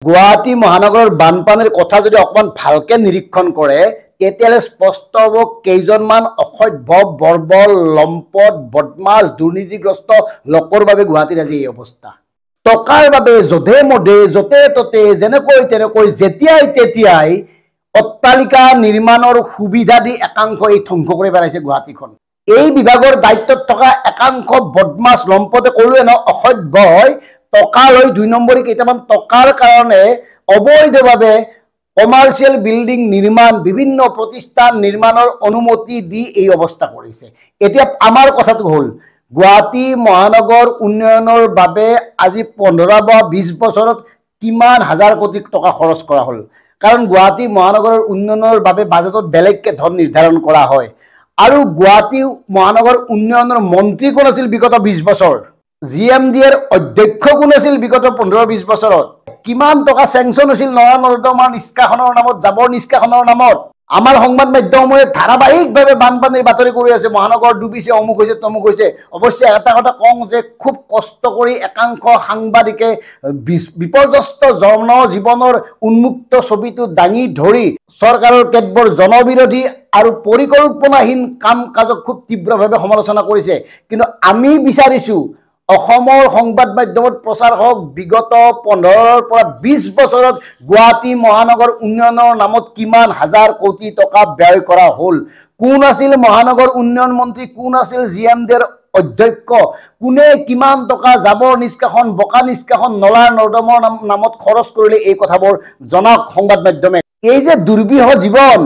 গুৱাহাটী মহানগৰৰ বানপানীৰ কথা যদি অকমান ভালকে নিৰীক্ষণ কৰে তেতিয়ালে স্পষ্ট হ'ব কেইজনমান অসভ্য বৰ্বৰ লম্পট বদমাছ দুৰ্নীতিগ্ৰস্ত লোকৰ বাবে গুৱাহাটীৰ আজি এই অৱস্থা। টকাৰ বাবে যধে মধে যতে ততে যেনেকৈ তেনেকৈ যেতিয়াই তেতিয়াই অট্টালিকা নিৰ্মাণৰ সুবিধা দি একাংশ এই ধ্বংস কৰি পেলাইছে গুৱাহাটীখন। এই বিভাগৰ দায়িত্বত থকা একাংশ বদমাছ লম্পটে ক'লোৱে ন অসভ্যই টকা লৈ ২ নম্বৰী কেইটামান টকাৰ কাৰণে অবৈধভাৱে কমাৰ্চিয়েল বিল্ডিং নিৰ্মাণ বিভিন্ন প্ৰতিষ্ঠান নিৰ্মাণৰ অনুমতি দি এই অৱস্থা কৰিছে। এতিয়া আমাৰ কথাটো হ'ল গুৱাহাটী মহানগৰ উন্নয়নৰ বাবে আজি ১৫ বা ২০ বছৰত কিমান হাজাৰ কোটি টকা খৰচ কৰা হ'ল। কাৰণ গুৱাহাটী মহানগৰৰ উন্নয়নৰ বাবে বাজেটত বেলেগকে ধন নিৰ্ধাৰণ কৰা হয়। আৰু গুৱাহাটী মহানগৰ উন্নয়নৰ মন্ত্ৰী কোন আছিল বিগত ২০ বছৰ, GMDৰ অধ্যক্ষ কোন আছিল বিগত ১৫-২০ বছৰত, কিমান টকা চেংচন হৈছিল নলা নৰ্দমা নিষ্কাশনৰ নামত জাবৰ নিষ্কাশনৰ নামত। আমাৰ সংবাদ মাধ্যমসমূহে ধাৰাবাহিকভাৱে বানপানীৰ বাতৰি কৰি আছে, মহানগৰ ডুবিছে অমুক হৈছে তমুক হৈছে। অৱশ্যে এটা কথা কওঁ যে খুব কষ্ট কৰি একাংশ সাংবাদিকে বিপৰ্যস্ত জনজীৱনৰ উন্মুক্ত ছবিটো দাঙি ধৰি চৰকাৰৰ কেতবোৰ জনবিৰোধী আৰু পৰিকল্পনাহীন কাম কাজক খুব তীব্ৰভাৱে সমালোচনা কৰিছে। কিন্তু আমি বিচাৰিছোঁ অসমৰ সংবাদ মাধ্যমত প্ৰচাৰ হওক বিগত ১৫ৰ পৰা ২০ বছৰত গুৱাহাটী মহানগৰ উন্নয়নৰ নামত কিমান হাজাৰ কোটি টকা ব্যয় কৰা হ'ল, কোন আছিল মহানগৰ উন্নয়ন মন্ত্ৰী, কোন আছিল GMDৰ অধ্যক্ষ, কোনে কিমান টকা জাবৰ নিষ্কাশন বোকা নিষ্কাশন নলা নৰ্দমাৰ নামত খৰচ কৰিলে এই কথাবোৰ জনাওক সংবাদ মাধ্যমে। এই যে দুৰ্বিহ জীৱন,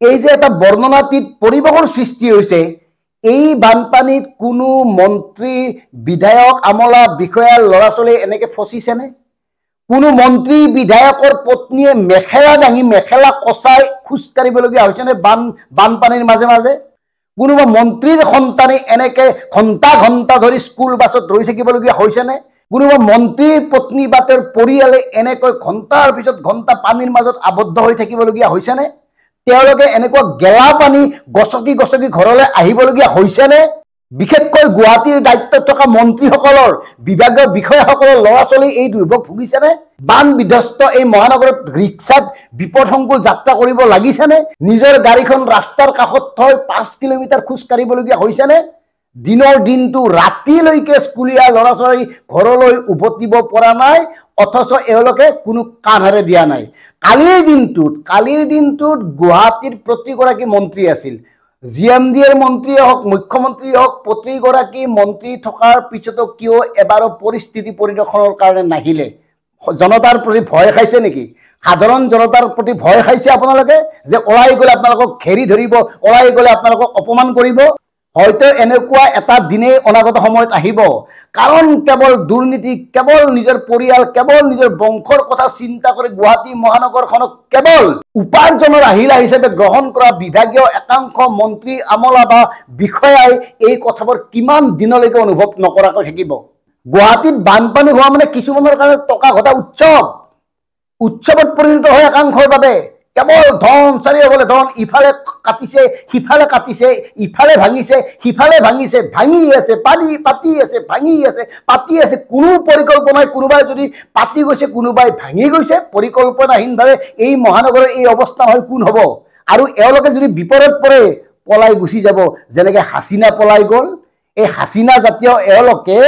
এই যে এটা বৰ্ণনাতীত পৰিৱেশৰ সৃষ্টি হৈছে, এই বানপানীত কোনো মন্ত্ৰী বিধায়ক আমলা বিষয়াৰ ল'ৰা ছোৱালী এনেকে ফচিছেনে? কোনো মন্ত্ৰী বিধায়কৰ পত্নীয়ে মেখেলা দাঙি মেখেলা কচাই খোজকাঢ়িবলগীয়া হৈছেনে বানপানীৰ মাজে মাজে? কোনোবা মন্ত্ৰীৰ সন্তানে এনেকে ঘণ্টা ঘণ্টা ধৰি স্কুল বাছত ৰৈ থাকিবলগীয়া হৈছেনে? কোনোবা মন্ত্ৰীৰ পত্নী বা তেওঁৰ পৰিয়ালে এনেকৈ ঘণ্টাৰ পিছত ঘণ্টা পানীৰ মাজত আবদ্ধ হৈ থাকিবলগীয়া হৈছেনে? তেওঁলোকে এনেকুৱা গেলা পানী গছকি গছকি ঘৰলৈ আহিবলগীয়া হৈছেনে? বিশেষকৈ গুৱাহাটীৰ দায়িত্বত থকা মন্ত্ৰীসকলৰ বিভাগীয় বিষয়াসকলৰ ল'ৰা ছোৱালী এই দুৰ্ভোগ ভুগিছেনে? বান বিধ্বস্ত এই মহানগৰত ৰিক্সাত বিপদসংকুল যাত্ৰা কৰিব লাগিছেনে? নিজৰ গাড়ীখন ৰাস্তাৰ কাষত থৈ ৫ কিলোমিটাৰ খোজ কাঢ়িবলগীয়া হৈছেনে? দিনৰ দিনটো ৰাতিলৈকে স্কুলীয়া ল'ৰা ছোৱালী ঘৰলৈ উভতিব পৰা নাই, অথচ এওঁলোকে কোনো কাণসাৰে দিয়া নাই। কালিৰ দিনটোত গুৱাহাটীৰ প্ৰতিগৰাকী মন্ত্ৰী আছিল, GMDৰ মন্ত্ৰীয়ে হওক মুখ্যমন্ত্ৰীয়ে হওক, প্ৰতিগৰাকী মন্ত্ৰী থকাৰ পিছতো কিয় এবাৰো পৰিস্থিতি পৰিদৰ্শনৰ কাৰণে নাহিলে? জনতাৰ প্ৰতি ভয় খাইছে নেকি? সাধাৰণ জনতাৰ প্ৰতি ভয় খাইছে আপোনালোকে যে ওলাই গ'লে আপোনালোকক ঘেৰি ধৰিব, ওলাই গ'লে আপোনালোকক অপমান কৰিব? হয়তো এনেকুৱা এটা দিনেই অনাগত সময়ত আহিব, কাৰণ কেৱল দুৰ্নীতি, কেৱল নিজৰ পৰিয়াল, কেৱল নিজৰ বংশৰ কথা চিন্তা কৰি গুৱাহাটী মহানগৰখনক কেৱল উপাৰ্জনৰ আহিলা হিচাপে গ্ৰহণ কৰা বিভাগীয় একাংশ মন্ত্ৰী আমলা বা বিষয়াই এই কথাবোৰ কিমান দিনলৈকে অনুভৱ নকৰাকৈ থাকিব? গুৱাহাটীত বানপানী হোৱা মানে কিছুমানৰ কাৰণে টকা ঘটা উৎসৱত পৰিণত হয় একাংশৰ বাবে। কেৱল ধন চাৰিওফালে ধন, ইফালে কাটিছে সিফালে কাটিছে, ইফালে ভাঙিছে সিফালে ভাঙিছে, ভাঙি আছে পাতি আছে, ভাঙি আছে পাতি আছে, কোনো পৰিকল্পনাই, কোনোবাই যদি পাতি গৈছে কোনোবাই ভাঙি গৈছে। পৰিকল্পনাহীনভাৱে এই মহানগৰৰ এই অৱস্থা হয় কোন হ'ব? আৰু এওঁলোকে যদি বিপদত পৰে পলাই গুচি যাব, যেনেকৈ হাছিনা পলাই গ'ল। এই হাছিনা জাতীয় এওঁলোকে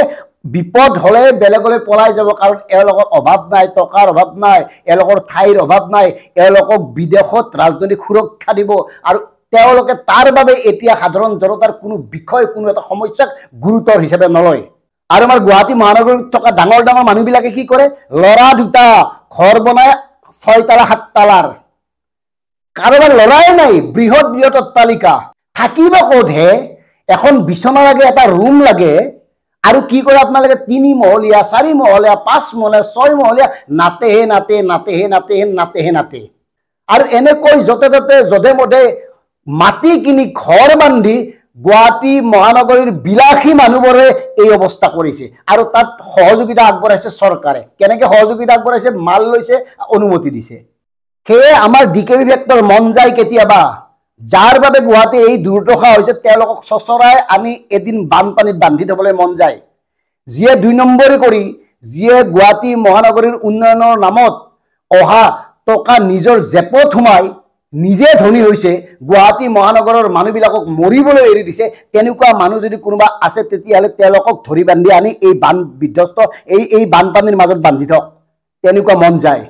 বিপদ হ'লে বেলেগলৈ পলাই যাব, কাৰণ এওঁলোকৰ অভাৱ নাই, টকাৰ অভাৱ নাই, এওঁলোকৰ ঠাইৰ অভাৱ নাই, এওঁলোকক বিদেশত ৰাজনৈতিক সুৰক্ষা দিব। আৰু তেওঁলোকে তাৰ বাবে এতিয়া সাধাৰণ জনতাৰ কোনো বিষয়, কোনো এটা সমস্যাক গুৰুতৰ হিচাপে নলয়। আৰু আমাৰ গুৱাহাটী মহানগৰীত থকা ডাঙৰ ডাঙৰ মানুহবিলাকে কি কৰে? ল'ৰা দুটা ঘৰ বনাই ৬ তালা ৭ তালাৰ, কাৰোবাৰ ল'ৰাই নাই, বৃহৎ বৃহৎ অট্টালিকা, থাকিব ক'তহে? এখন বিচনা লাগে, এটা ৰুম লাগে, আৰু কি কৰে আপোনালোকে ৩ মহলীয়া ৪ মহলীয়া ৫ মহলীয়া ৬ মহলীয়া নাতে। আৰু এনেকৈ য'তে ত'তে যধে মধে মাটি কিনি ঘৰ বান্ধি গুৱাহাটী মহানগৰীৰ বিলাসী মানুহবোৰে এই অৱস্থা কৰিছে। আৰু তাত সহযোগিতা আগবঢ়াইছে চৰকাৰে। কেনেকৈ সহযোগিতা আগবঢ়াইছে? মাল লৈছে, অনুমতি দিছে। সেয়ে আমাৰ DKB ফেক্টৰ মন যায় কেতিয়াবা, যাৰ বাবে গুৱাহাটী এই দুৰ্দশা হৈছে, তেওঁলোকক চচৰাই আনি এদিন বানপানীত বান্ধি থবলৈ মন যায়। যিয়ে ২ নম্বৰী কৰি, যিয়ে গুৱাহাটী মহানগৰীৰ উন্নয়নৰ নামত অহা টকা নিজৰ জেপত সোমাই নিজে ধনী হৈছে, গুৱাহাটী মহানগৰৰ মানুহবিলাকক মৰিবলৈ এৰি দিছে, তেনেকুৱা মানুহ যদি কোনোবা আছে তেতিয়াহ'লে তেওঁলোকক ধৰি বান্ধি আনি এই বান বিধ্বস্ত এই বানপানীৰ মাজত বান্ধি থওক, তেনেকুৱা মন যায়।